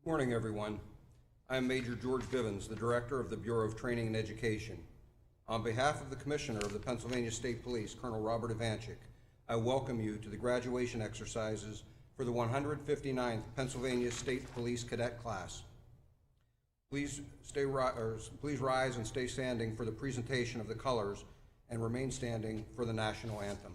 Good morning, everyone. I am Major George Bivens, the Director of the Bureau of Training and Education. On behalf of the Commissioner of the Pennsylvania State Police, Colonel Robert Ivanchik, I welcome you to the graduation exercises for the 159th Pennsylvania State Police Cadet Class. Please rise and stay standing for the presentation of the colors and remain standing for the national anthem.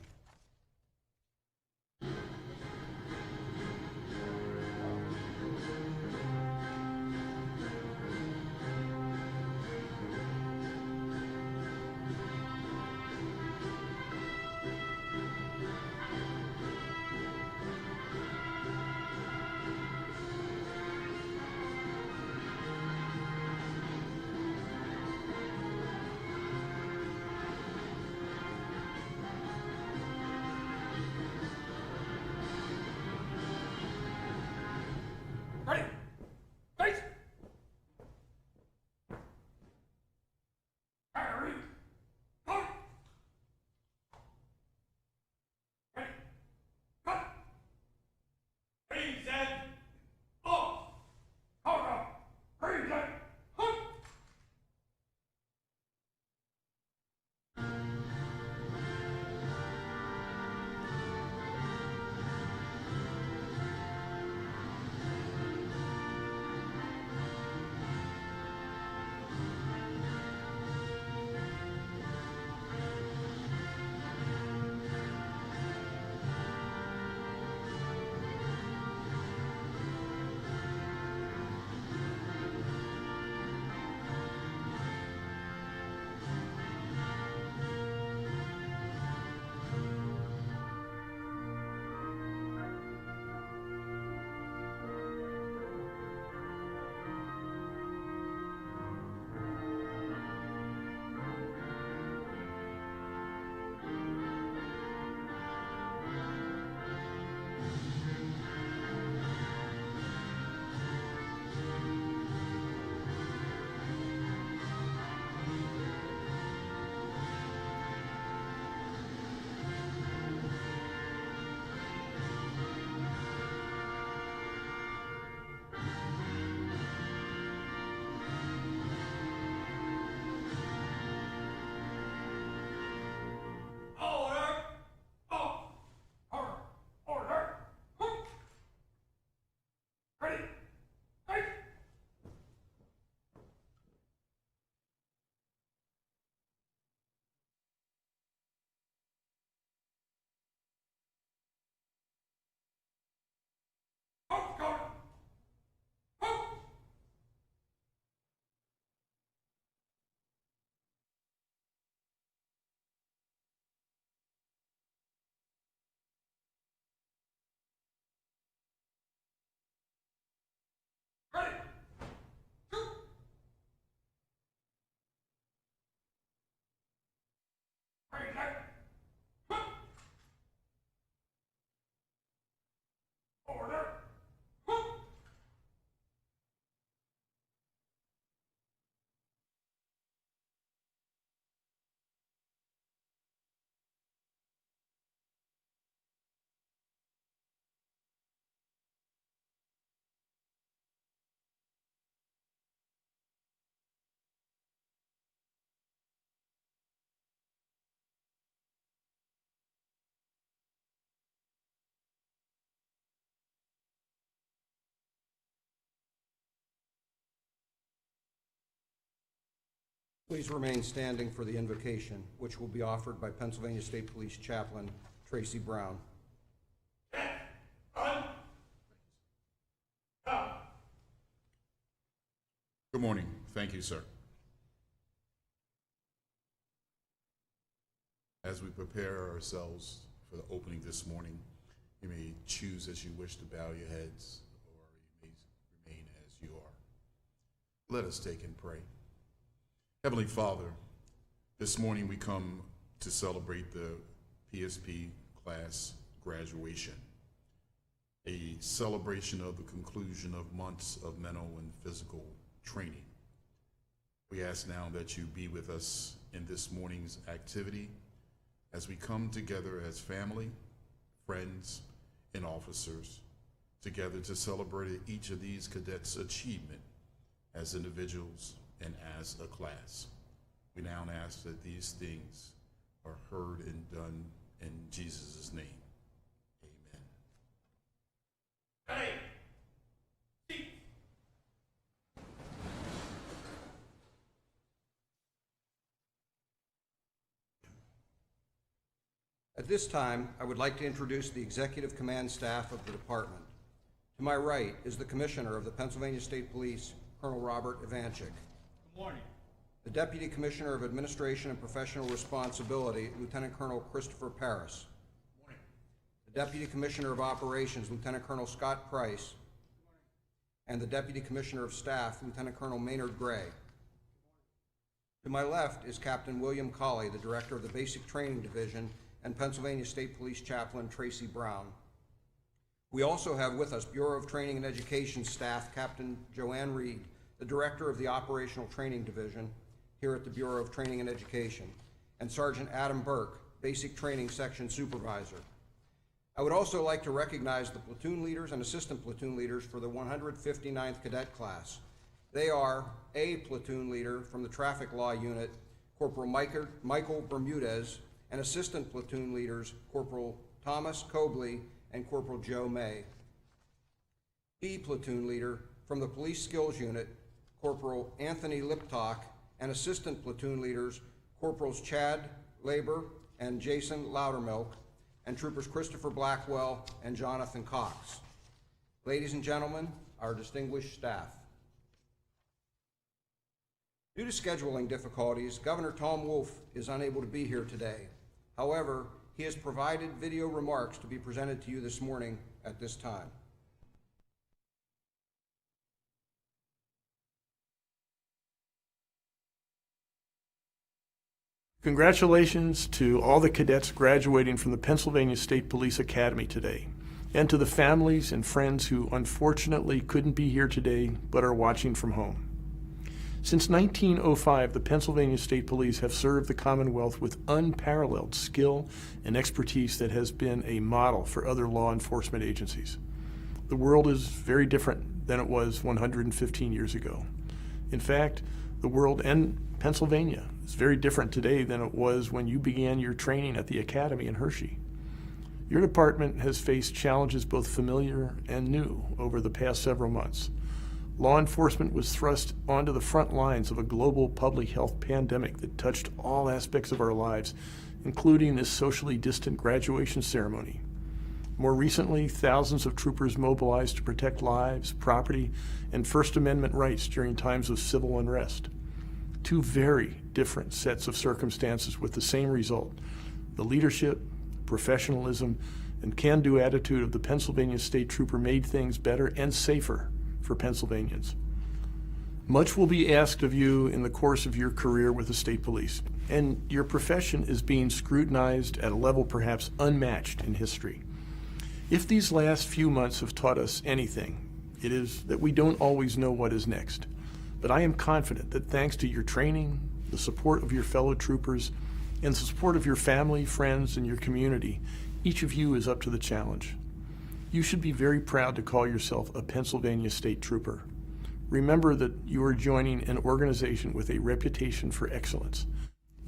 Ready? Face! Harry! Cut! Ready? Cut! Ready, set! Off! Hold up! Ready, set! Hunt! Order! Off! Order! Order! Hunt! Ready? Face! Hunt, guard! Hunt! Ready? Shoot! Ready, set! Hunt! Order! Hunt! Please remain standing for the invocation, which will be offered by Pennsylvania State Police Chaplain Tracy Brown. Run! Stop! Good morning. Thank you, sir. As we prepare ourselves for the opening this morning, you may choose as you wish to bow your heads, or you may remain as you are. Let us take and pray. Heavenly Father, this morning we come to celebrate the PSP class graduation, a celebration of the conclusion of months of mental and physical training. We ask now that you be with us in this morning's activity as we come together as family, friends, and officers together to celebrate each of these cadets' achievement as individuals and as a class. We now ask that these things are heard and done in Jesus' name. Amen. Ready. Seat. At this time, I would like to introduce the executive command staff of the department. To my right is the Commissioner of the Pennsylvania State Police, Colonel Robert Ivanchik. Good morning. The Deputy Commissioner of Administration and Professional Responsibility, Lieutenant Colonel Christopher Paris. Good morning. The Deputy Commissioner of Operations, Lieutenant Colonel Scott Price. And the Deputy Commissioner of Staff, Lieutenant Colonel Maynard Gray. To my left is Captain William Colley, the Director of the Basic Training Division, and Pennsylvania State Police Chaplain Tracy Brown. We also have with us Bureau of Training and Education staff, Captain Joanne Reed, the Director of the Operational Training Division here at the Bureau of Training and Education, and Sergeant Adam Burke, Basic Training Section Supervisor. I would also like to recognize the platoon leaders and assistant platoon leaders for the 159th Cadet Class. They are a platoon leader from the Traffic Law Unit, Corporal Michael Bermudez, and assistant platoon leaders, Corporal Thomas Cobley and Corporal Joe May. B platoon leader from the Police Skills Unit, Corporal Anthony Liptock, and assistant platoon leaders, Corporals Chad Labor and Jason Loudermilk, and Troopers Christopher Blackwell and Jonathan Cox. Ladies and gentlemen, our distinguished staff. Due to scheduling difficulties, Governor Tom Wolf is unable to be here today. However, he has provided video remarks to be presented to you this morning at this time. Congratulations to all the cadets graduating from the Pennsylvania State Police Academy today, and to the families and friends who unfortunately couldn't be here today but are watching from home. Since 1905, the Pennsylvania State Police have served the Commonwealth with unparalleled skill and expertise that has been a model for other law enforcement agencies. The world is very different than it was 115 years ago. In fact, the world and Pennsylvania is very different today than it was when you began your training at the Academy in Hershey. Your department has faced challenges both familiar and new over the past several months. Law enforcement was thrust onto the front lines of a global public health pandemic that touched all aspects of our lives, including this socially distant graduation ceremony. More recently, thousands of troopers mobilized to protect lives, property, and First Amendment rights during times of civil unrest. Two very different sets of circumstances with the same result: the leadership, professionalism, and can-do attitude of the Pennsylvania State Trooper made things better and safer for Pennsylvanians. Much will be asked of you in the course of your career with the state police, and your profession is being scrutinized at a level perhaps unmatched in history. If these last few months have taught us anything, it is that we don't always know what is next. But I am confident that thanks to your training, the support of your fellow troopers, and the support of your family, friends, and your community, each of you is up to the challenge. You should be very proud to call yourself a Pennsylvania State Trooper. Remember that you are joining an organization with a reputation for excellence.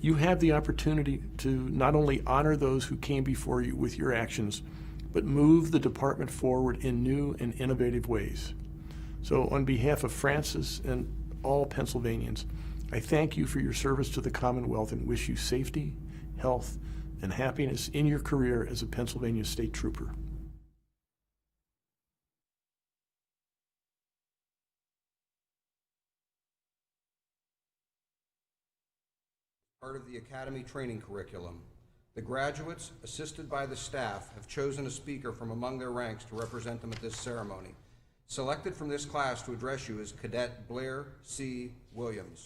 You have the opportunity to not only honor those who came before you with your actions, but move the department forward in new and innovative ways. So on behalf of Francis and all Pennsylvanians, I thank you for your service to the Commonwealth and wish you safety, health, and happiness in your career as a Pennsylvania State Trooper. Part of the Academy training curriculum, the graduates, assisted by the staff, have chosen a speaker from among their ranks to represent them at this ceremony. Selected from this class to address you is Cadet Blair C. Williams.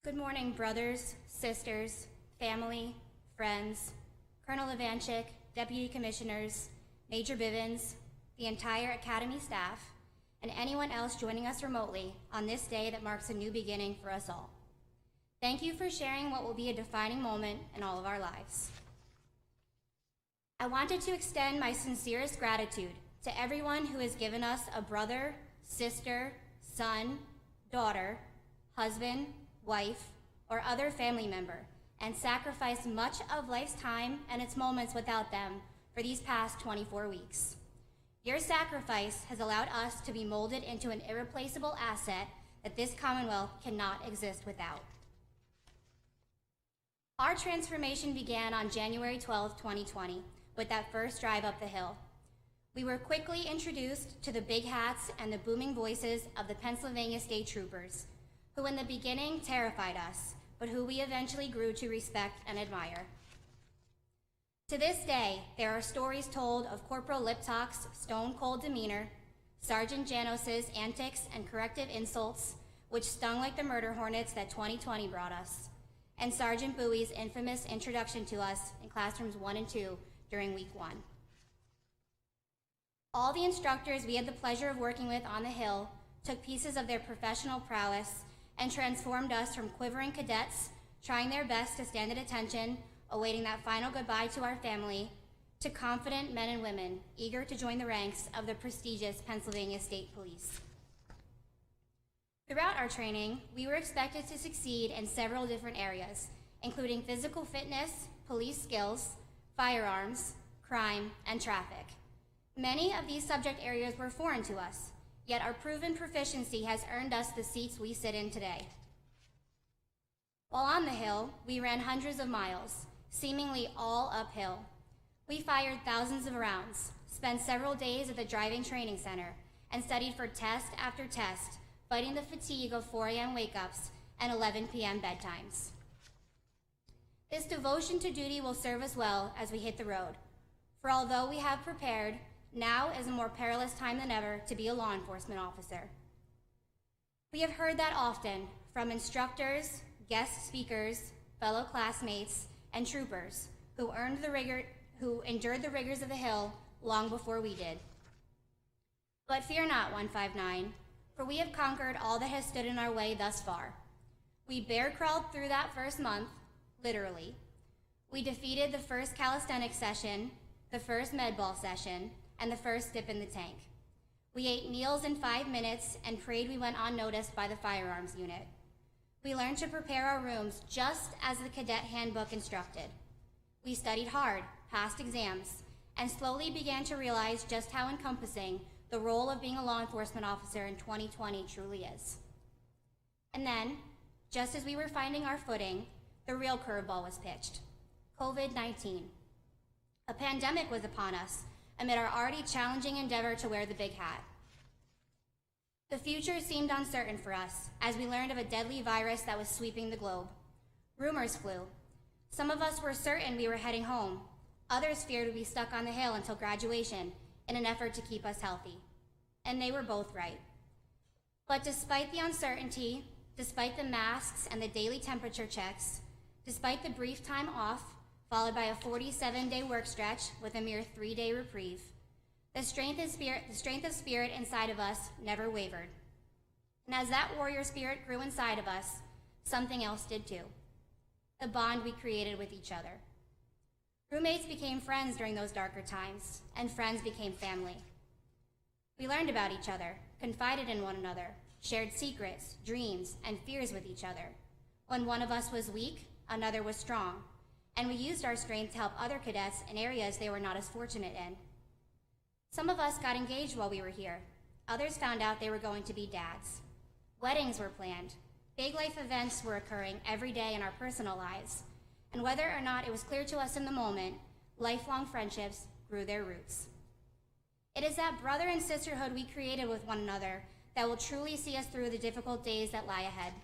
Good morning, brothers, sisters, family, friends, Colonel Ivanchik, Deputy Commissioners, Major Bivens, the entire Academy staff, and anyone else joining us remotely on this day that marks a new beginning for us all. Thank you for sharing what will be a defining moment in all of our lives. I wanted to extend my sincerest gratitude to everyone who has given us a brother, sister, son, daughter, husband, wife, or other family member, and sacrificed much of life's time and its moments without them for these past 24 weeks. Your sacrifice has allowed us to be molded into an irreplaceable asset that this Commonwealth cannot exist without. Our transformation began on January 12, 2020, with that first drive up the hill. We were quickly introduced to the big hats and the booming voices of the Pennsylvania State Troopers, who in the beginning terrified us, but who we eventually grew to respect and admire. To this day, there are stories told of Corporal Liptock's stone-cold demeanor, Sergeant Janos's antics and corrective insults, which stung like the murder hornets that 2020 brought us, and Sergeant Bowie's infamous introduction to us in classrooms 1 and 2 during week 1. All the instructors we had the pleasure of working with on the Hill took pieces of their professional prowess and transformed us from quivering cadets trying their best to stand at attention, awaiting that final goodbye to our family, to confident men and women eager to join the ranks of the prestigious Pennsylvania State Police. Throughout our training, we were expected to succeed in several different areas, including physical fitness, police skills, firearms, crime, and traffic. Many of these subject areas were foreign to us, yet our proven proficiency has earned us the seats we sit in today. While on the Hill, we ran hundreds of miles, seemingly all uphill. We fired thousands of rounds, spent several days at the driving training center, and studied for test after test, fighting the fatigue of 4 a.m. wake-ups and 11 p.m. bedtimes. This devotion to duty will serve us well as we hit the road, for although we have prepared, now is a more perilous time than ever to be a law enforcement officer. We have heard that often from instructors, guest speakers, fellow classmates, and troopers who endured the rigors of the Hill long before we did. But fear not, 159, for we have conquered all that has stood in our way thus far. We bear crawled through that first month, literally. We defeated the first calisthenics session, the first med ball session, and the first dip in the tank. We ate meals in 5 minutes and prayed we went unnoticed by the firearms unit. We learned to prepare our rooms just as the cadet handbook instructed. We studied hard, passed exams, and slowly began to realize just how encompassing the role of being a law enforcement officer in 2020 truly is. And then, just as we were finding our footing, the real curveball was pitched: COVID-19. A pandemic was upon us amid our already challenging endeavor to wear the big hat. The future seemed uncertain for us as we learned of a deadly virus that was sweeping the globe. Rumors flew. Some of us were certain we were heading home. Others feared we'd be stuck on the Hill until graduation in an effort to keep us healthy. And they were both right. But despite the uncertainty, despite the masks and the daily temperature checks, despite the brief time off, followed by a 47-day work stretch with a mere 3-day reprieve, the strength of spirit inside of us never wavered. And as that warrior spirit grew inside of us, something else did too: the bond we created with each other. Roommates became friends during those darker times, and friends became family. We learned about each other, confided in one another, shared secrets, dreams, and fears with each other. When one of us was weak, another was strong, and we used our strength to help other cadets in areas they were not as fortunate in. Some of us got engaged while we were here. Others found out they were going to be dads. Weddings were planned. Big life events were occurring every day in our personal lives. And whether or not it was clear to us in the moment, lifelong friendships grew their roots. It is that brother and sisterhood we created with one another that will truly see us through the difficult days that lie ahead.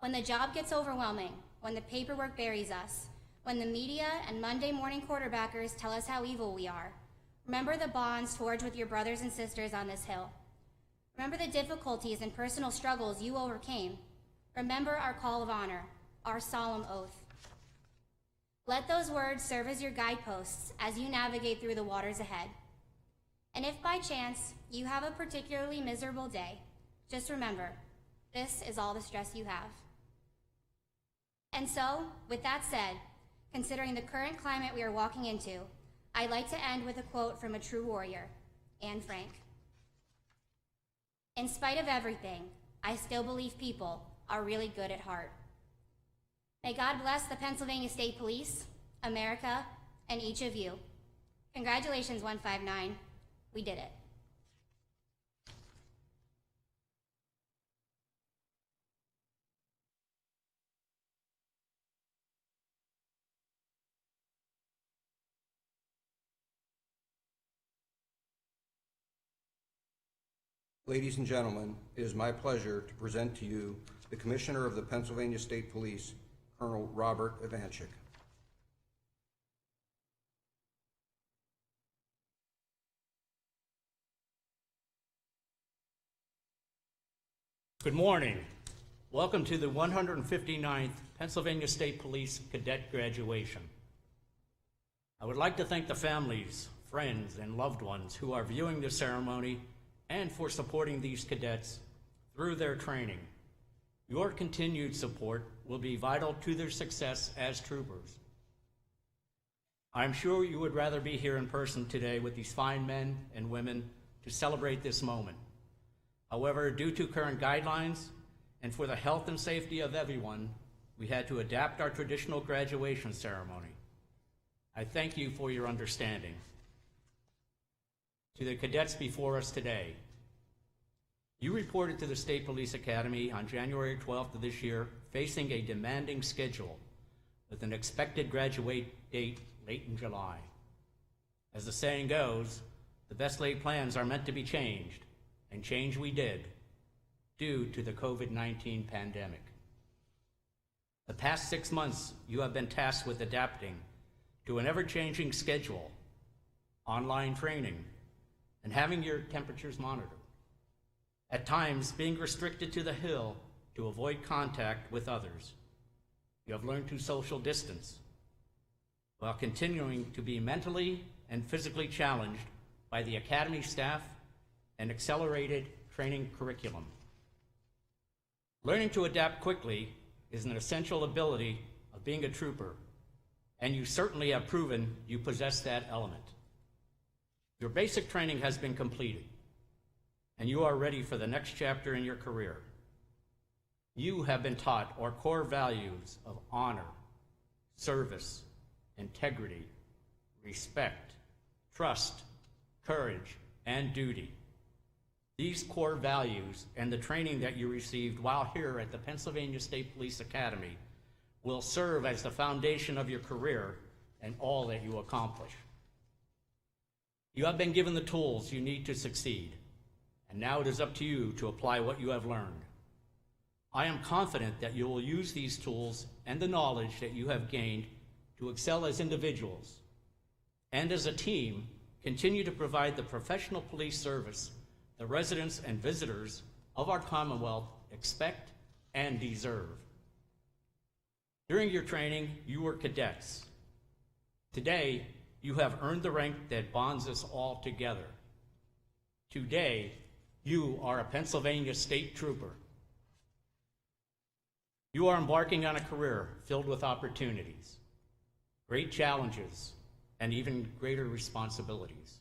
When the job gets overwhelming, when the paperwork buries us, when the media and Monday morning quarterbackers tell us how evil we are, remember the bonds forged with your brothers and sisters on this Hill. Remember the difficulties and personal struggles you overcame. Remember our call of honor, our solemn oath. Let those words serve as your guideposts as you navigate through the waters ahead. And if by chance you have a particularly miserable day, just remember, this is all the stress you have. And so, with that said, considering the current climate we are walking into, I'd like to end with a quote from a true warrior, Anne Frank. "In spite of everything, I still believe people are really good at heart." May God bless the Pennsylvania State Police, America, and each of you. Congratulations, 159. We did it. Ladies and gentlemen, it is my pleasure to present to you the Commissioner of the Pennsylvania State Police, Colonel Robert Ivanchik. Good morning. Welcome to the 159th Pennsylvania State Police Cadet graduation. I would like to thank the families, friends, and loved ones who are viewing this ceremony and for supporting these cadets through their training. Your continued support will be vital to their success as troopers. I'm sure you would rather be here in person today with these fine men and women to celebrate this moment. However, due to current guidelines and for the health and safety of everyone, we had to adapt our traditional graduation ceremony. I thank you for your understanding. To the cadets before us today, you reported to the State Police Academy on January 12th of this year, facing a demanding schedule with an expected graduate date late in July. As the saying goes, the best laid plans are meant to be changed, and change we did due to the COVID-19 pandemic. The past 6 months, you have been tasked with adapting to an ever-changing schedule, online training, and having your temperatures monitored. At times, being restricted to the hill to avoid contact with others. You have learned to social distance while continuing to be mentally and physically challenged by the Academy staff and accelerated training curriculum. Learning to adapt quickly is an essential ability of being a trooper, and you certainly have proven you possess that element. Your basic training has been completed, and you are ready for the next chapter in your career. You have been taught our core values of honor, service, integrity, respect, trust, courage, and duty. These core values and the training that you received while here at the Pennsylvania State Police Academy will serve as the foundation of your career and all that you accomplish. You have been given the tools you need to succeed, and now it is up to you to apply what you have learned. I am confident that you will use these tools and the knowledge that you have gained to excel as individuals, and as a team, continue to provide the professional police service the residents and visitors of our Commonwealth expect and deserve. During your training, you were cadets. Today, you have earned the rank that bonds us all together. Today, you are a Pennsylvania State Trooper. You are embarking on a career filled with opportunities, great challenges, and even greater responsibilities.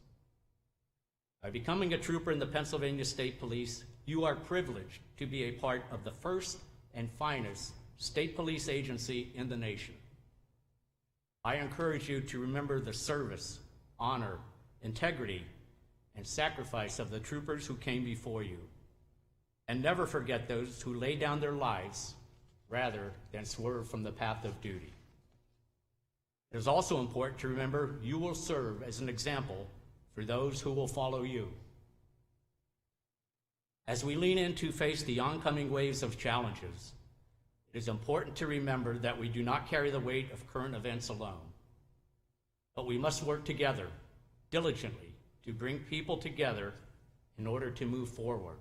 By becoming a trooper in the Pennsylvania State Police, you are privileged to be a part of the first and finest state police agency in the nation. I encourage you to remember the service, honor, integrity, and sacrifice of the troopers who came before you, and never forget those who lay down their lives rather than swerve from the path of duty. It is also important to remember you will serve as an example for those who will follow you. As we lean in to face the oncoming waves of challenges, it is important to remember that we do not carry the weight of current events alone, but we must work together diligently to bring people together in order to move forward.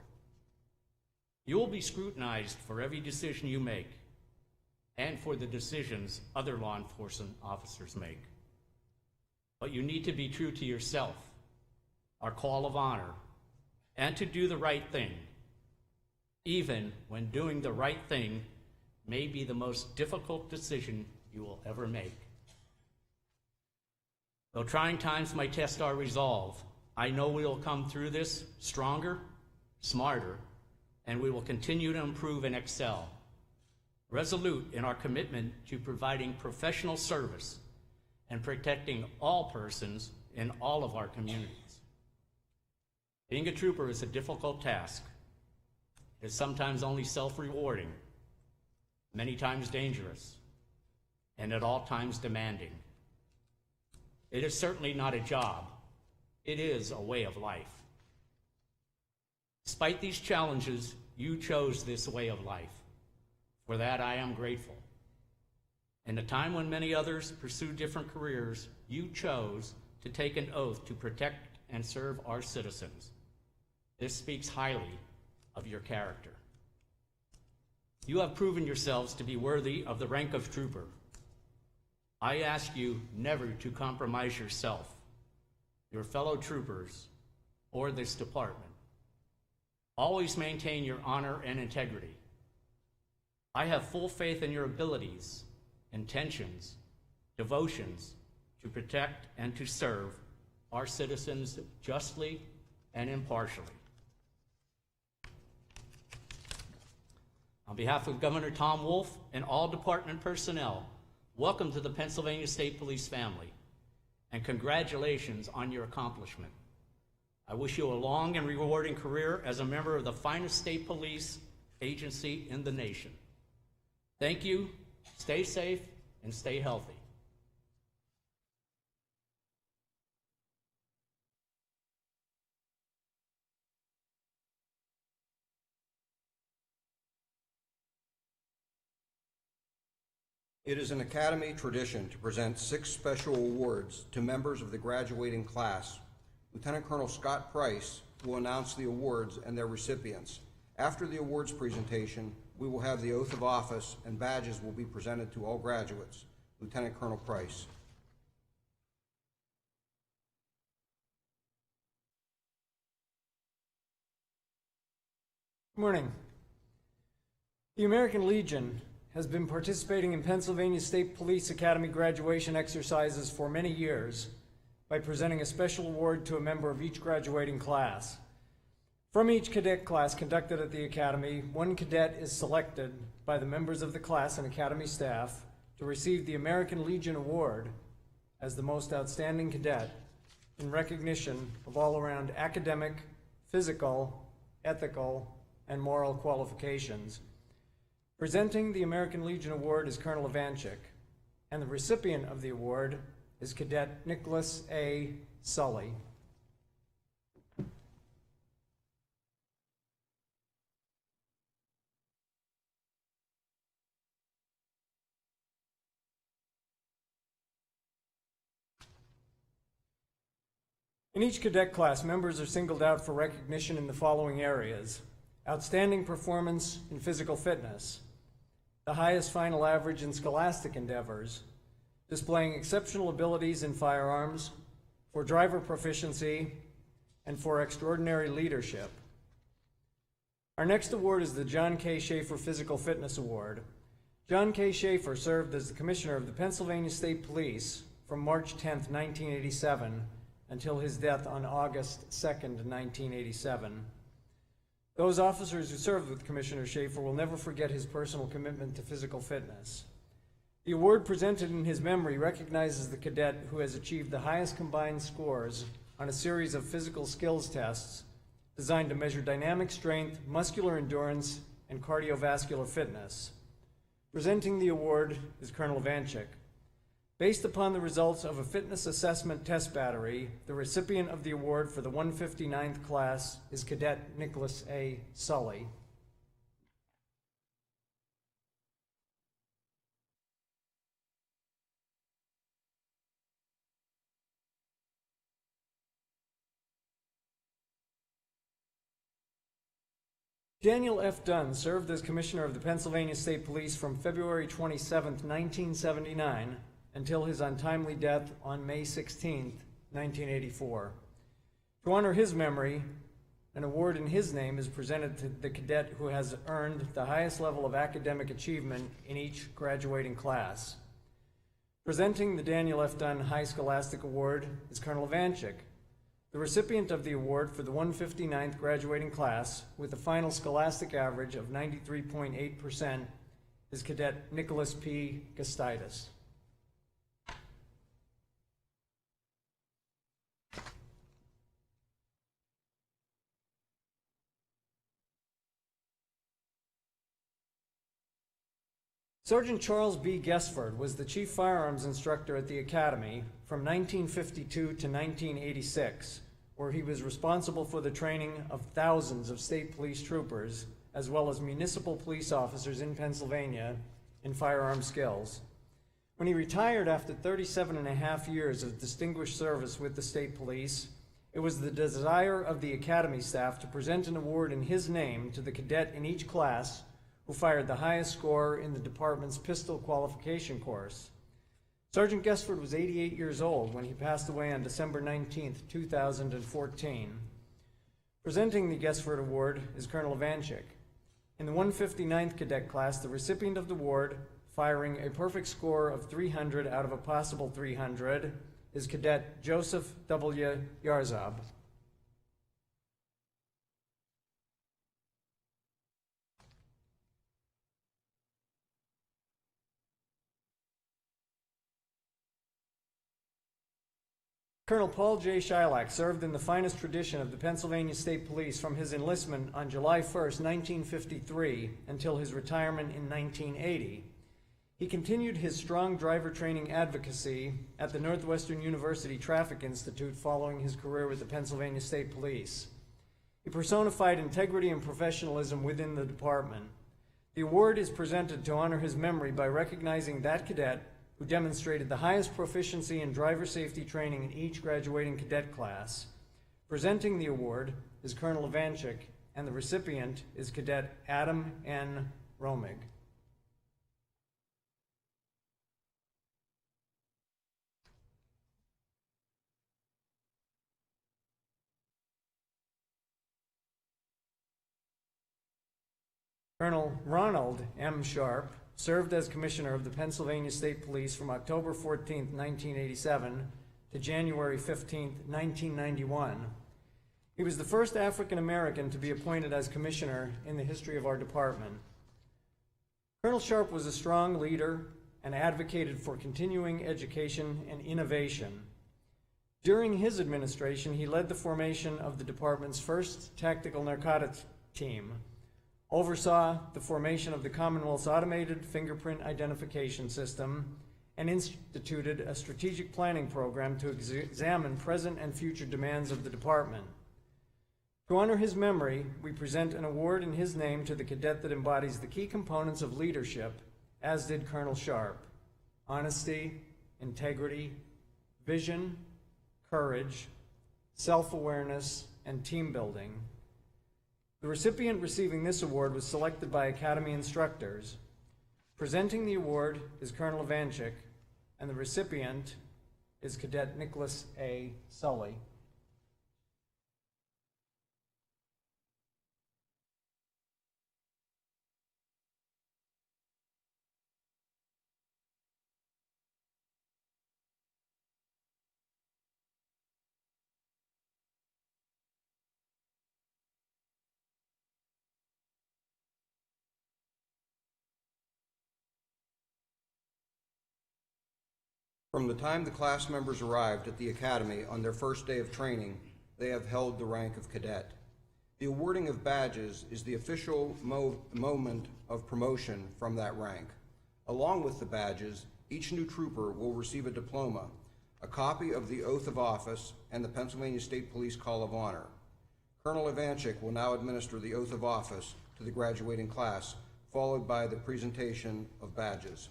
You will be scrutinized for every decision you make and for the decisions other law enforcement officers make. But you need to be true to yourself, our call of honor, and to do the right thing, even when doing the right thing may be the most difficult decision you will ever make. Though trying times might test our resolve, I know we will come through this stronger, smarter, and we will continue to improve and excel, resolute in our commitment to providing professional service and protecting all persons in all of our communities. Being a trooper is a difficult task. It is sometimes only self-rewarding, many times dangerous, and at all times demanding. It is certainly not a job. It is a way of life. Despite these challenges, you chose this way of life. For that, I am grateful. In a time when many others pursue different careers, you chose to take an oath to protect and serve our citizens. This speaks highly of your character. You have proven yourselves to be worthy of the rank of trooper. I ask you never to compromise yourself, your fellow troopers, or this department. Always maintain your honor and integrity. I have full faith in your abilities, intentions, devotions to protect and to serve our citizens justly and impartially. On behalf of Governor Tom Wolf and all department personnel, welcome to the Pennsylvania State Police family, and congratulations on your accomplishment. I wish you a long and rewarding career as a member of the finest state police agency in the nation. Thank you, stay safe, and stay healthy. It is an Academy tradition to present 6 special awards to members of the graduating class. Lieutenant Colonel Scott Price will announce the awards and their recipients. After the awards presentation, we will have the oath of office and badges will be presented to all graduates. Lieutenant Colonel Price. Good morning. The American Legion has been participating in Pennsylvania State Police Academy graduation exercises for many years by presenting a special award to a member of each graduating class. From each cadet class conducted at the Academy, one cadet is selected by the members of the class and Academy staff to receive the American Legion Award as the most outstanding cadet in recognition of all-around academic, physical, ethical, and moral qualifications. Presenting the American Legion Award is Colonel Ivanchik, and the recipient of the award is Cadet Nicholas A. Sully. In each cadet class, members are singled out for recognition in the following areas: outstanding performance in physical fitness, the highest final average in scholastic endeavors, displaying exceptional abilities in firearms, for driver proficiency, and for extraordinary leadership. Our next award is the John K. Schaefer Physical Fitness Award. John K. Schaefer served as the Commissioner of the Pennsylvania State Police from March 10, 1987, until his death on August 2nd, 1987. Those officers who served with Commissioner Schaefer will never forget his personal commitment to physical fitness. The award presented in his memory recognizes the cadet who has achieved the highest combined scores on a series of physical skills tests designed to measure dynamic strength, muscular endurance, and cardiovascular fitness. Presenting the award is Colonel Ivanchik. Based upon the results of a fitness assessment test battery, the recipient of the award for the 159th class is Cadet Nicholas A. Sully. Daniel F. Dunn served as Commissioner of the Pennsylvania State Police from February 27, 1979, until his untimely death on May 16, 1984. To honor his memory, An award in his name is presented to the cadet who has earned the highest level of academic achievement in each graduating class. Presenting the Daniel F. Dunn High Scholastic Award is Colonel Ivanchik. The recipient of the award for the 159th graduating class with a final scholastic average of 93.8% is Cadet Nicholas P. Gastaitis. Sergeant Charles B. Gesford was the chief firearms instructor at the Academy from 1952 to 1986, where he was responsible for the training of thousands of state police troopers, as well as municipal police officers in Pennsylvania in firearm skills. When he retired after 37 and a half years of distinguished service with the state police, it was the desire of the Academy staff to present an award in his name to the cadet in each class who fired the highest score in the department's pistol qualification course. Sergeant Gesford was 88 years old when he passed away on December 19, 2014. Presenting the Gesford Award is Colonel Ivanchik. In the 159th Cadet Class, the recipient of the award, firing a perfect score of 300 out of a possible 300, is Cadet Joseph W. Yarzab. Colonel Paul J. Shylock served in the finest tradition of the Pennsylvania State Police from his enlistment on July 1, 1953, until his retirement in 1980. He continued his strong driver training advocacy at the Northwestern University Traffic Institute following his career with the Pennsylvania State Police. He personified integrity and professionalism within the department. The award is presented to honor his memory by recognizing that cadet who demonstrated the highest proficiency in driver safety training in each graduating cadet class. Presenting the award is Colonel Ivanchik, and the recipient is Cadet Adam N. Romig. Colonel Ronald M. Sharp served as Commissioner of the Pennsylvania State Police from October 14, 1987 to January 15, 1991. He was the first African American to be appointed as Commissioner in the history of our department. Colonel Sharp was a strong leader and advocated for continuing education and innovation. During his administration, he led the formation of the department's first tactical narcotics team, oversaw the formation of the Commonwealth's automated fingerprint identification system, and instituted a strategic planning program to examine present and future demands of the department. To honor his memory, we present an award in his name to the cadet that embodies the key components of leadership, as did Colonel Sharp: honesty, integrity, vision, courage, self-awareness, and team building. The recipient receiving this award was selected by Academy instructors. Presenting the award is Colonel Ivanchik, and the recipient is Cadet Nicholas A. Sully. From the time the class members arrived at the Academy on their first day of training, they have held the rank of cadet. The awarding of badges is the official moment of promotion from that rank. Along with the badges, each new trooper will receive a diploma, a copy of the oath of office, and the Pennsylvania State Police Call of Honor. Colonel Ivanchik will now administer the oath of office to the graduating class, followed by the presentation of badges.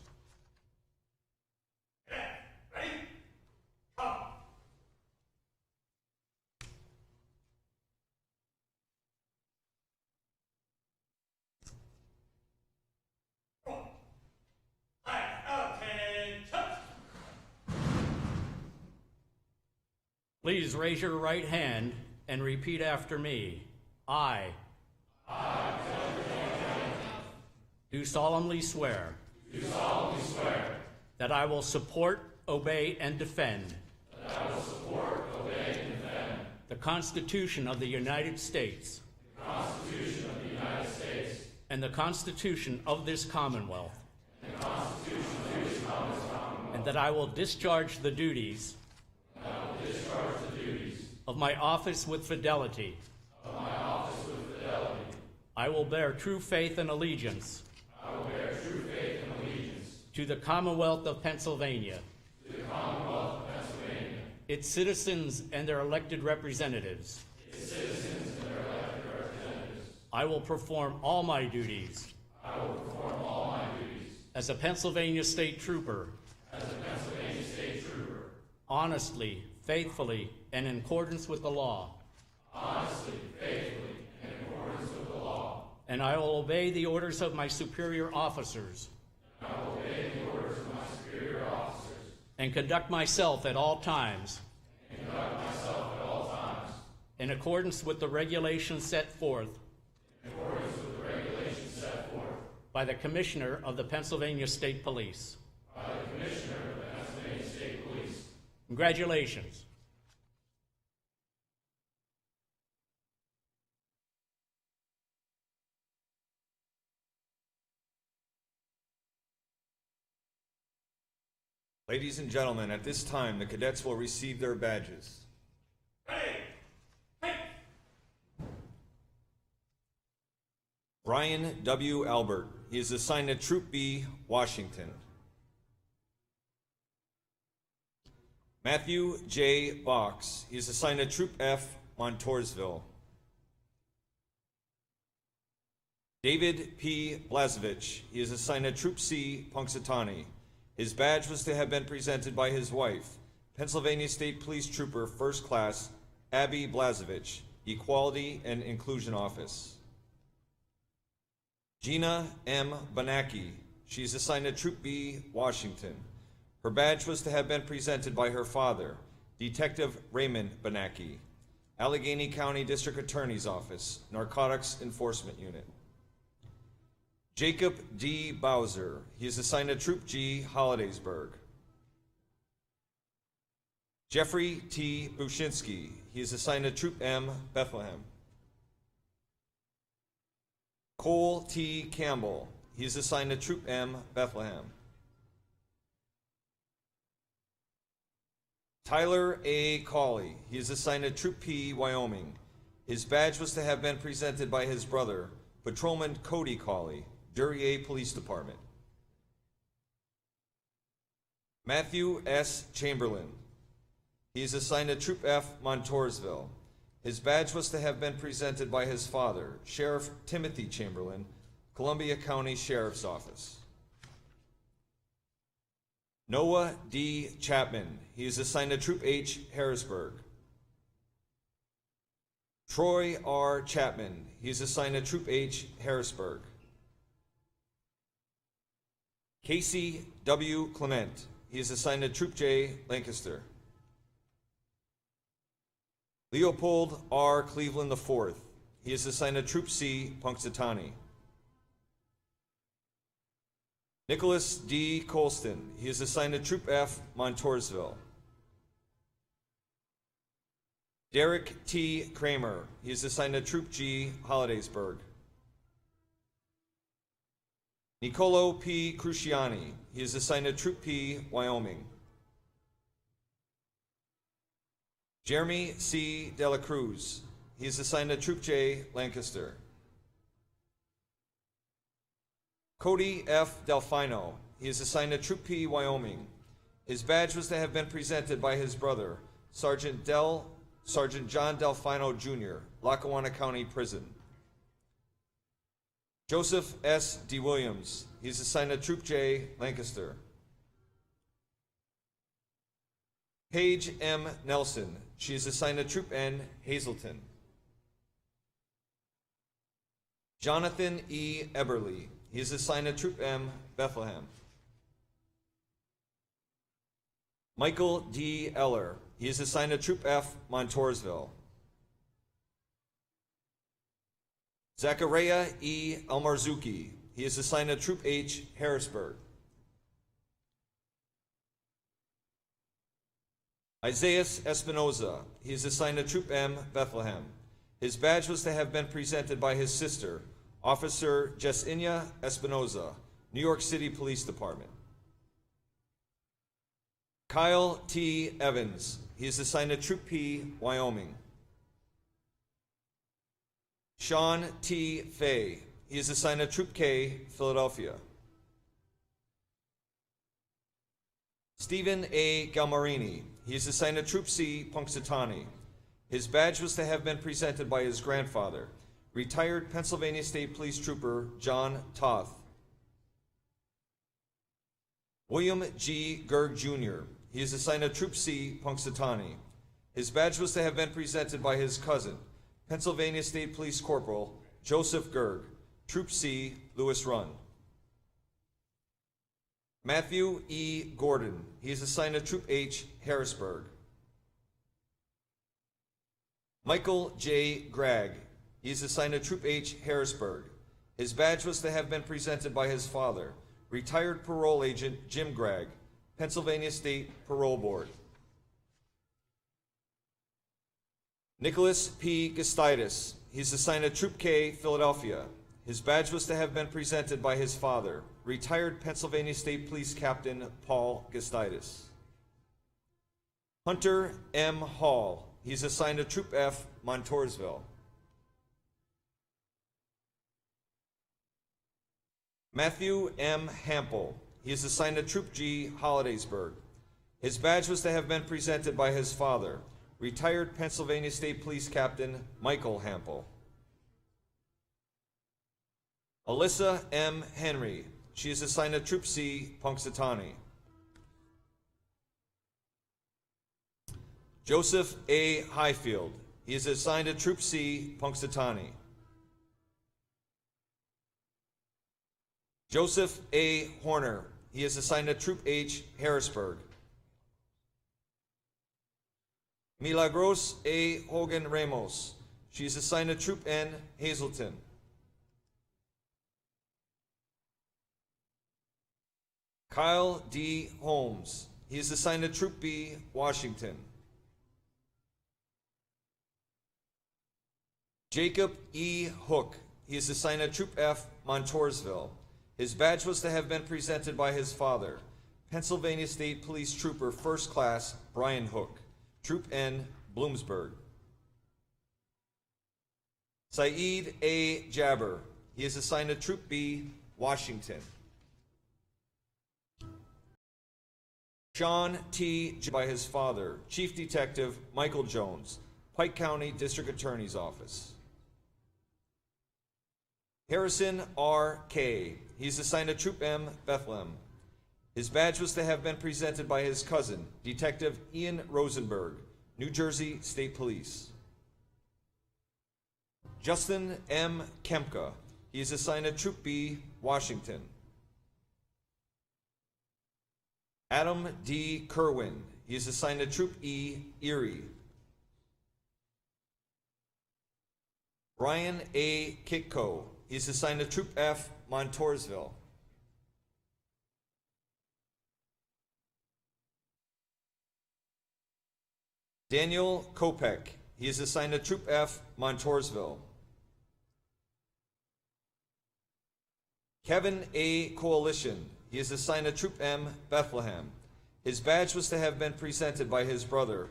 Please raise your right hand and repeat after me. I do solemnly swear that I will support, obey, and defend the Constitution of the United States and the Constitution of this Commonwealth, and that I will discharge the duties of my office with fidelity. I will bear true faith and allegiance to the Commonwealth of Pennsylvania, its citizens and their elected representatives. I will perform all my duties as a Pennsylvania State Trooper, honestly, faithfully, and in accordance with the law. And I will obey the orders of my superior officers. And conduct myself at all times. In accordance with the regulations set forth. By the Commissioner of the Pennsylvania State Police. Congratulations. Ladies and gentlemen, at this time, the cadets will receive their badges. Brian W. Albert. He is assigned to Troop B, Washington. Matthew J. Box. He is assigned to Troop F, Montoursville. David P. Blazevich. He is assigned to Troop C, Punxsutawney. His badge was to have been presented by his wife, Pennsylvania State Police Trooper First Class Abby Blazevich, Equality and Inclusion Office. Gina M. Banacki. She is assigned to Troop B, Washington. Her badge was to have been presented by her father, Detective Raymond Banacki, Allegheny County District Attorney's Office, Narcotics Enforcement Unit. Jacob D. Bowser. He is assigned to Troop G, Hollidaysburg. Jeffrey T. Bushinsky. He is assigned to Troop M, Bethlehem. Cole T. Campbell. He is assigned to Troop M, Bethlehem. Tyler A. Cawley. He is assigned to Troop P, Wyoming. His badge was to have been presented by his brother, Patrolman Cody Cawley, Duryea Police Department. Matthew S. Chamberlain. He is assigned to Troop F, Montoursville. His badge was to have been presented by his father, Sheriff Timothy Chamberlain, Columbia County Sheriff's Office. Noah D. Chapman. He is assigned to Troop H, Harrisburg. Troy R. Chapman. He is assigned to Troop H, Harrisburg. Casey W. Clement. He is assigned to Troop J, Lancaster. Leopold R. Cleveland IV. He is assigned to Troop C, Punxsutawney. Nicholas D. Colston. He is assigned to Troop F, Montoursville. Derek T. Kramer. He is assigned to Troop G, Hollidaysburg. Nicolo P. Cruciani. He is assigned to Troop P, Wyoming. Jeremy C. Dela Cruz. He is assigned to Troop J, Lancaster. Cody F. Delfino. He is assigned to Troop P, Wyoming. His badge was to have been presented by his brother, Sergeant John Delfino Jr., Lackawanna County Prison. Joseph S. D. Williams. He is assigned to Troop J, Lancaster. Paige M. Nelson. She is assigned to Troop N, Hazleton. Jonathan E. Eberly. He is assigned to Troop M, Bethlehem. Michael D. Eller. He is assigned to Troop F, Montoursville. Zachariah E. Almarzuki. He is assigned to Troop H, Harrisburg. Isaiah Espinoza. He is assigned to Troop M, Bethlehem. His badge was to have been presented by his sister, Officer Jessinia Espinoza, New York City Police Department. Kyle T. Evans. He is assigned to Troop P, Wyoming. Sean T. Fay. He is assigned to Troop K, Philadelphia. Stephen A. Galmarini. He is assigned to Troop C, Punxsutawney. His badge was to have been presented by his grandfather, retired Pennsylvania State Police Trooper John Toth. William G. Gerg Jr. He is assigned to Troop C, Punxsutawney. His badge was to have been presented by his cousin, Pennsylvania State Police Corporal Joseph Gerg, Troop C, Lewis Run. Matthew E. Gordon. He is assigned to Troop H, Harrisburg. Michael J. Gregg. He is assigned to Troop H, Harrisburg. His badge was to have been presented by his father, retired parole agent Jim Gregg, Pennsylvania State Parole Board. Nicholas P. Gustitis. He's assigned to Troop K, Philadelphia. His badge was to have been presented by his father, retired Pennsylvania State Police Captain Paul Gustitis. Hunter M. Hall. He's assigned to Troop F, Montoursville. Matthew M. Hampel. He is assigned to Troop G, Hollidaysburg. His badge was to have been presented by his father, retired Pennsylvania State Police Captain Michael Hampel. Alyssa M. Henry. She is assigned to Troop C, Punxsutawney. Joseph A. Highfield. He is assigned to Troop C, Punxsutawney. Joseph A. Horner. He is assigned to Troop H, Harrisburg. Milagros A. Hogan Ramos. She is assigned to Troop N, Hazleton. Kyle D. Holmes. He is assigned to Troop B, Washington. Jacob E. Hook. He is assigned to Troop F, Montoursville. His badge was to have been presented by his father, Pennsylvania State Police Trooper First Class Brian Hook, Troop N, Bloomsburg. Saeed A. Jabber. He is assigned to Troop B, Washington. Sean T. by his father, Chief Detective Michael Jones, Pike County District Attorney's Office. Harrison R. K. He's assigned to Troop M, Bethlehem. His badge was to have been presented by his cousin, Detective Ian Rosenberg, New Jersey State Police. Justin M. Kemka. He is assigned to Troop B, Washington. Adam D. Kerwin. He is assigned to Troop E, Erie. Brian A. Kitko. He is assigned to Troop F, Montoursville. Daniel Kopek. He is assigned to Troop F, Montoursville. Kevin A. Coalition. He is assigned to Troop M, Bethlehem. His badge was to have been presented by his brother,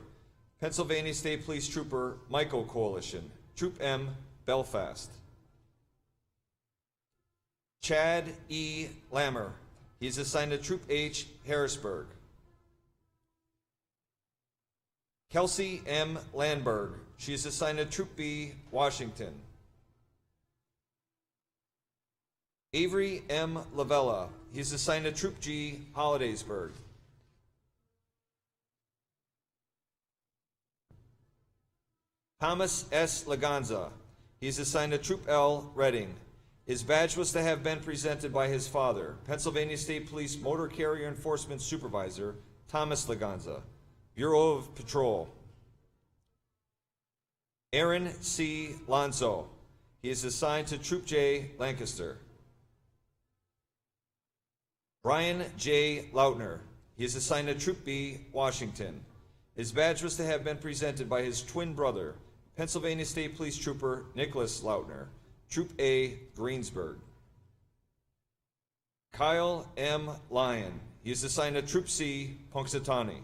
Pennsylvania State Police Trooper Michael Coalition, Troop M, Belfast. Chad E. Lammer. He is assigned to Troop H, Harrisburg. Kelsey M. Landberg. She is assigned to Troop B, Washington. Avery M. Lavella. He is assigned to Troop G, Hollidaysburg. Thomas S. Laganza. He is assigned to Troop L, Reading. His badge was to have been presented by his father, Pennsylvania State Police Motor Carrier Enforcement Supervisor Thomas Laganza, Bureau of Patrol. Aaron C. Lonzo. He is assigned to Troop J, Lancaster. Brian J. Lautner. He is assigned to Troop B, Washington. His badge was to have been presented by his twin brother, Pennsylvania State Police Trooper Nicholas Lautner, Troop A, Greensburg. Kyle M. Lyon. He is assigned to Troop C, Punxsutawney.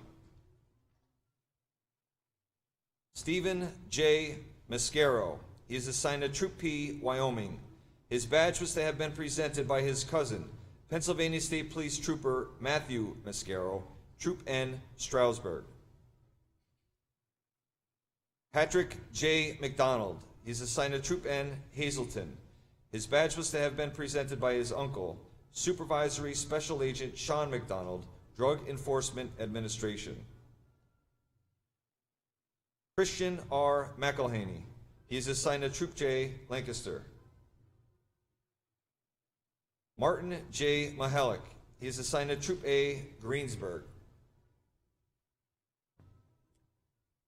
Stephen J. Mascaro. He is assigned to Troop P, Wyoming. His badge was to have been presented by his cousin, Pennsylvania State Police Trooper Matthew Mascaro, Troop N, Stroudsburg. Patrick J. McDonald. He is assigned to Troop N, Hazleton. His badge was to have been presented by his uncle, Supervisory Special Agent Sean McDonald, Drug Enforcement Administration. Christian R. McElhaney. He is assigned to Troop J, Lancaster. Martin J. Mahalik. He is assigned to Troop A, Greensburg.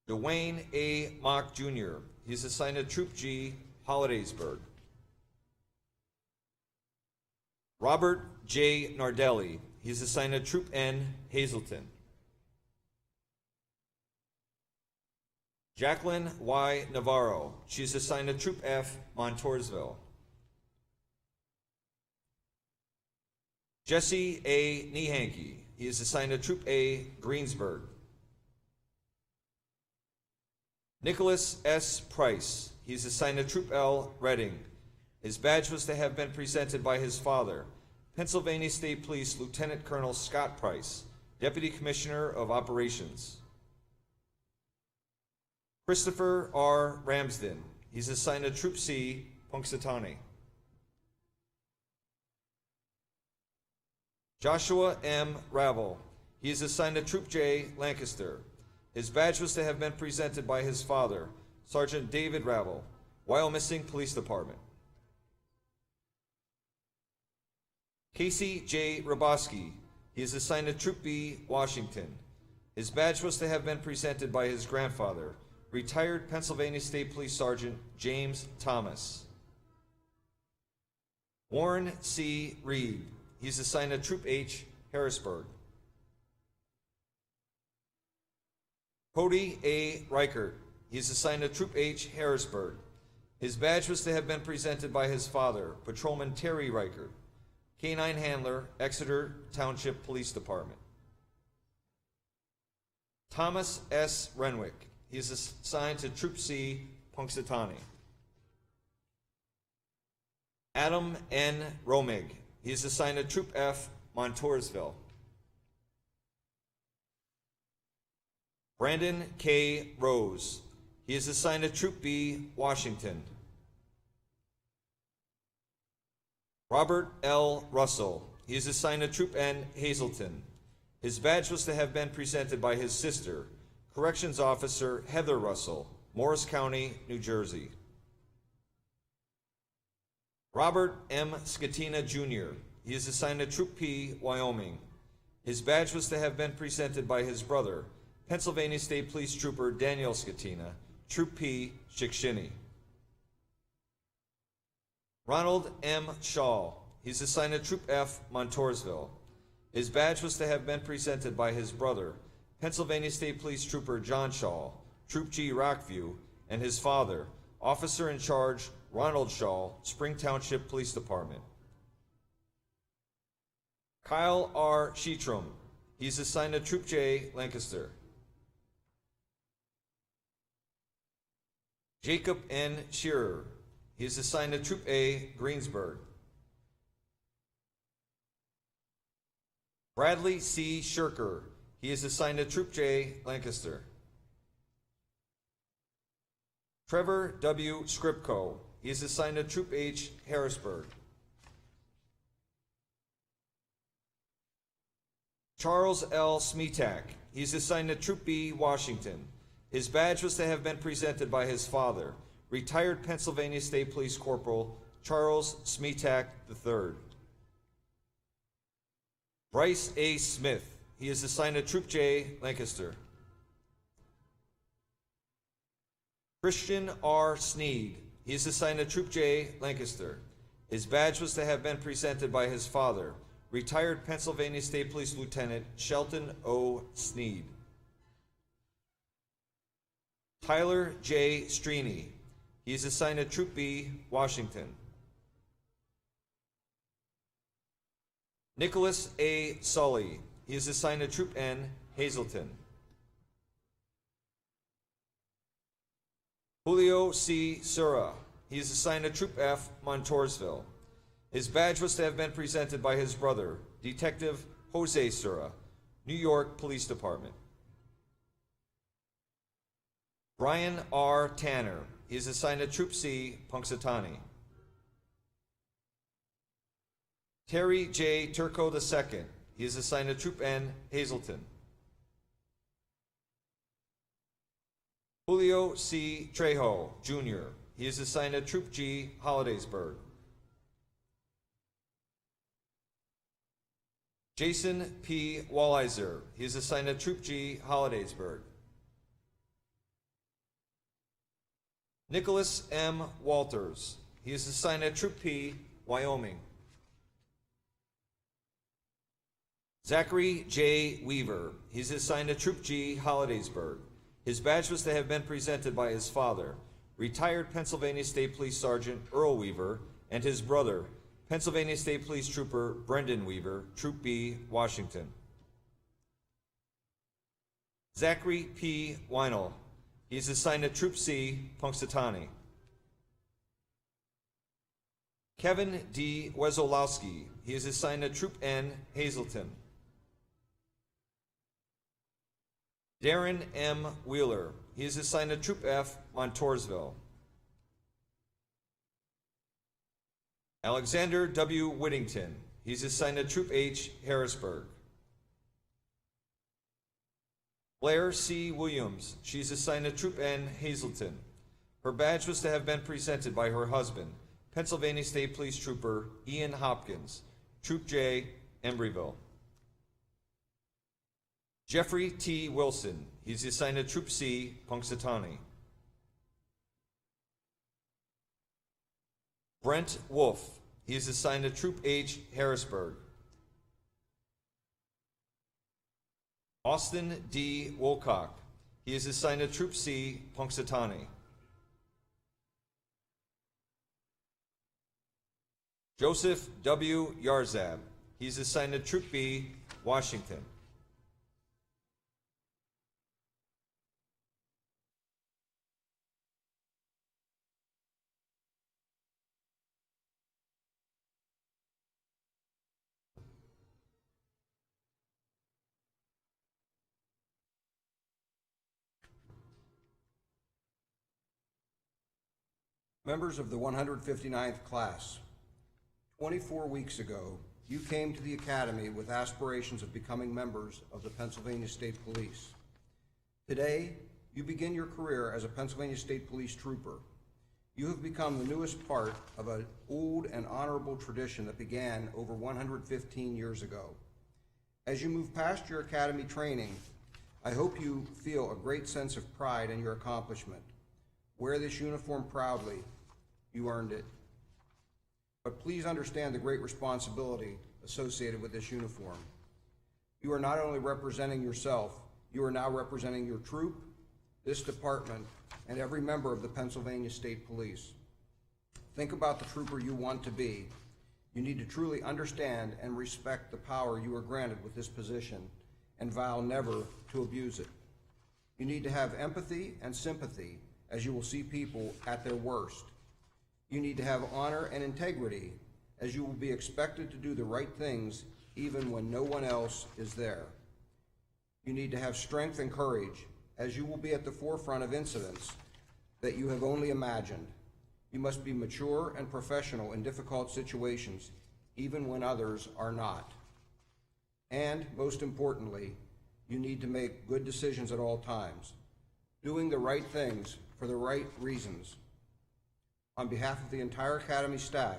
Dwayne A. Mock Jr. He is assigned to Troop G, Hollidaysburg. Robert J. Nardelli. He is assigned to Troop N, Hazleton. Jacqueline Y. Navarro. She is assigned to Troop F, Montoursville. Jesse A. Nehanke. He is assigned to Troop A, Greensburg. Nicholas S. Price. He is assigned to Troop L, Reading. His badge was to have been presented by his father, Pennsylvania State Police Lieutenant Colonel Scott Price, Deputy Commissioner of Operations. Christopher R. Ramsden. He's assigned to Troop C, Punxsutawney. Joshua M. Ravel. He is assigned to Troop J, Lancaster. His badge was to have been presented by his father, Sergeant David Ravel, Wyomissing Police Department. Casey J. Roboski. He is assigned to Troop B, Washington. His badge was to have been presented by his grandfather, retired Pennsylvania State Police Sergeant James Thomas. Warren C. Reed. He's assigned to Troop H, Harrisburg. Cody A. Reichert. He's assigned to Troop H, Harrisburg. His badge was to have been presented by his father, Patrolman Terry Reichert, K-9 Handler, Exeter Township Police Department. Thomas S. Renwick. He is assigned to Troop C, Punxsutawney. Adam N. Romig. He is assigned to Troop F, Montoursville. Brandon K. Rose. He is assigned to Troop B, Washington. Robert L. Russell. He is assigned to Troop N, Hazleton. His badge was to have been presented by his sister, Corrections Officer Heather Russell, Morris County, New Jersey. Robert M. Scatina, Jr. He is assigned to Troop P, Wyoming. His badge was to have been presented by his brother, Pennsylvania State Police Trooper Daniel Scatina, Troop P, Chickashinny. Ronald M. Shaw. He's assigned to Troop F, Montoursville. His badge was to have been presented by his brother, Pennsylvania State Police Trooper John Shaw, Troop G, Rockview, and his father, Officer in Charge Ronald Shaw, Spring Township Police Department. Kyle R. Sheetram. He's assigned to Troop J, Lancaster. Jacob N. Shearer. He is assigned to Troop A, Greensburg. Bradley C. Shirker. He is assigned to Troop J, Lancaster. Trevor W. Skripko. He is assigned to Troop H, Harrisburg. Charles L. Smetak. He is assigned to Troop B, Washington. His badge was to have been presented by his father, retired Pennsylvania State Police Corporal Charles Smetak III. Bryce A. Smith. He is assigned to Troop J, Lancaster. Christian R. Sneed. He is assigned to Troop J, Lancaster. His badge was to have been presented by his father, retired Pennsylvania State Police Lieutenant Shelton O. Sneed. Tyler J. Streeney. He is assigned to Troop B, Washington. Nicholas A. Sully. He is assigned to Troop N, Hazleton. Julio C. Sura. He is assigned to Troop F, Montoursville. His badge was to have been presented by his brother, Detective Jose Sura, New York Police Department. Brian R. Tanner. He is assigned to Troop C, Punxsutawney. Terry J. Turco II. He is assigned to Troop N, Hazleton. Julio C. Trejo, Jr. He is assigned to Troop G, Hollidaysburg. Jason P. Walliser. He is assigned to Troop G, Hollidaysburg. Nicholas M. Walters. He is assigned to Troop P, Wyoming. Zachary J. Weaver. He's assigned to Troop G, Hollidaysburg. His badge was to have been presented by his father, retired Pennsylvania State Police Sergeant Earl Weaver, and his brother, Pennsylvania State Police Trooper Brendan Weaver, Troop B, Washington. Zachary P. Weinel. He is assigned to Troop C, Punxsutawney. Kevin D. Wezolowski. He is assigned to Troop N, Hazleton. Darren M. Wheeler. He is assigned to Troop F, Montoursville. Alexander W. Whittington. He is assigned to Troop H, Harrisburg. Blair C. Williams. She is assigned to Troop N, Hazleton. Her badge was to have been presented by her husband, Pennsylvania State Police Trooper Ian Hopkins, Troop J, Embryville. Jeffrey T. Wilson. He's assigned to Troop C, Punxsutawney. Brent Wolf. He is assigned to Troop H, Harrisburg. Austin D. Wolcock. He is assigned to Troop C, Punxsutawney. Joseph W. Yarzab. He is assigned to Troop B, Washington. Members of the 159th Class, 24 weeks ago, you came to the Academy with aspirations of becoming members of the Pennsylvania State Police. Today, you begin your career as a Pennsylvania State Police trooper. You have become the newest part of an old and honorable tradition that began over 115 years ago. As you move past your Academy training, I hope you feel a great sense of pride in your accomplishment. Wear this uniform proudly. You earned it. But please understand the great responsibility associated with this uniform. You are not only representing yourself, you are now representing your troop, this department, and every member of the Pennsylvania State Police. Think about the trooper you want to be. You need to truly understand and respect the power you are granted with this position and vow never to abuse it. You need to have empathy and sympathy as you will see people at their worst. You need to have honor and integrity as you will be expected to do the right things even when no one else is there. You need to have strength and courage as you will be at the forefront of incidents that you have only imagined. You must be mature and professional in difficult situations, even when others are not. And most importantly, you need to make good decisions at all times, doing the right things for the right reasons. On behalf of the entire Academy staff,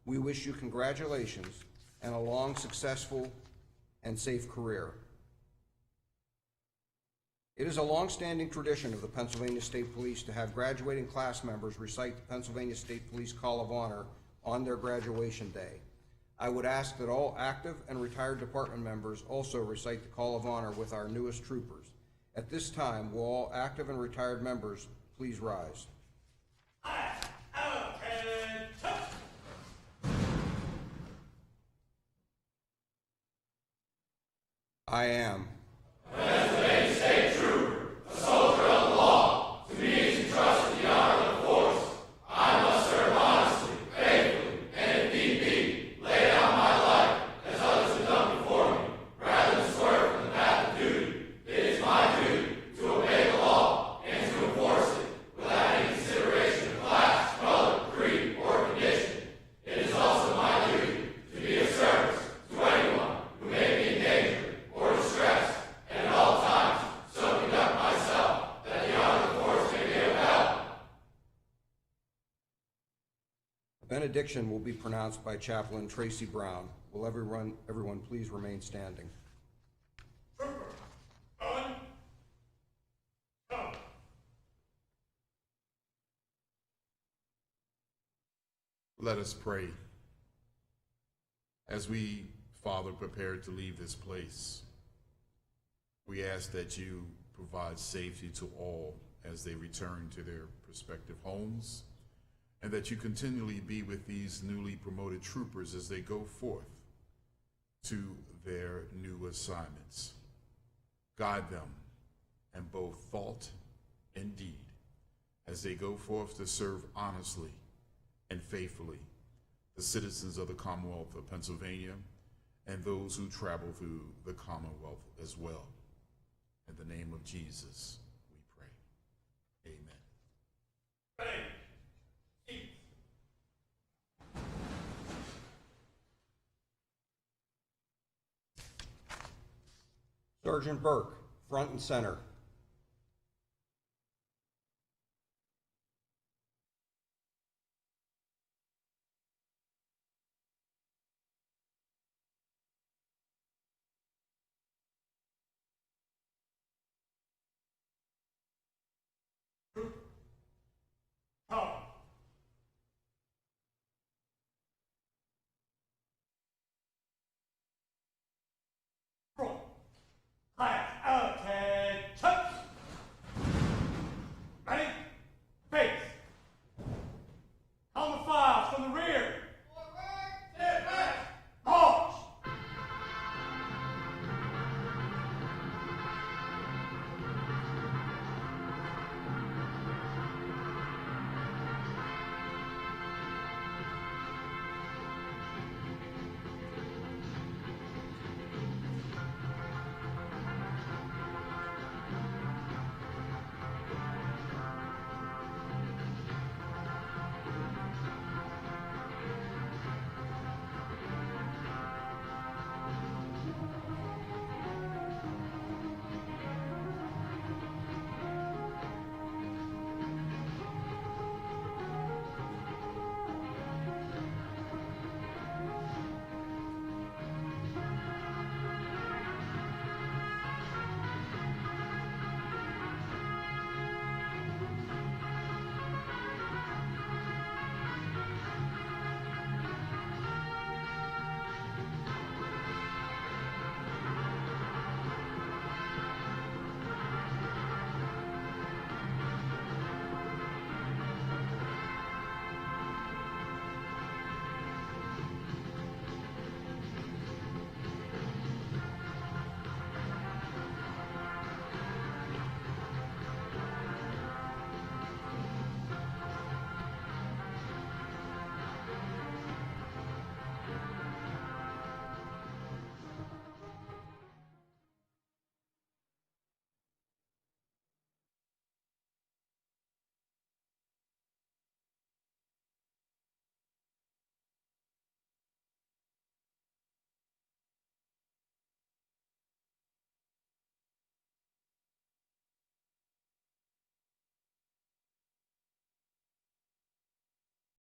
we wish you congratulations and a long, successful, and safe career. It is a long-standing tradition of the Pennsylvania State Police to have graduating class members recite the Pennsylvania State Police Call of Honor on their graduation day. I would ask that all active and retired department members also recite the Call of Honor with our newest troopers. At this time, will all active and retired members please rise? I am. Benediction will be pronounced by Chaplain Tracy Brown. Will everyone please remain standing? Let us pray. As we, Father, prepare to leave this place, we ask that you provide safety to all as they return to their respective homes, and that you continually be with these newly promoted troopers as they go forth to their new assignments. Guide them in both thought and deed as they go forth to serve honestly and faithfully the citizens of the Commonwealth of Pennsylvania and those who travel through the Commonwealth as well. In the name of Jesus, we pray. Amen. Sergeant Burke, front and center.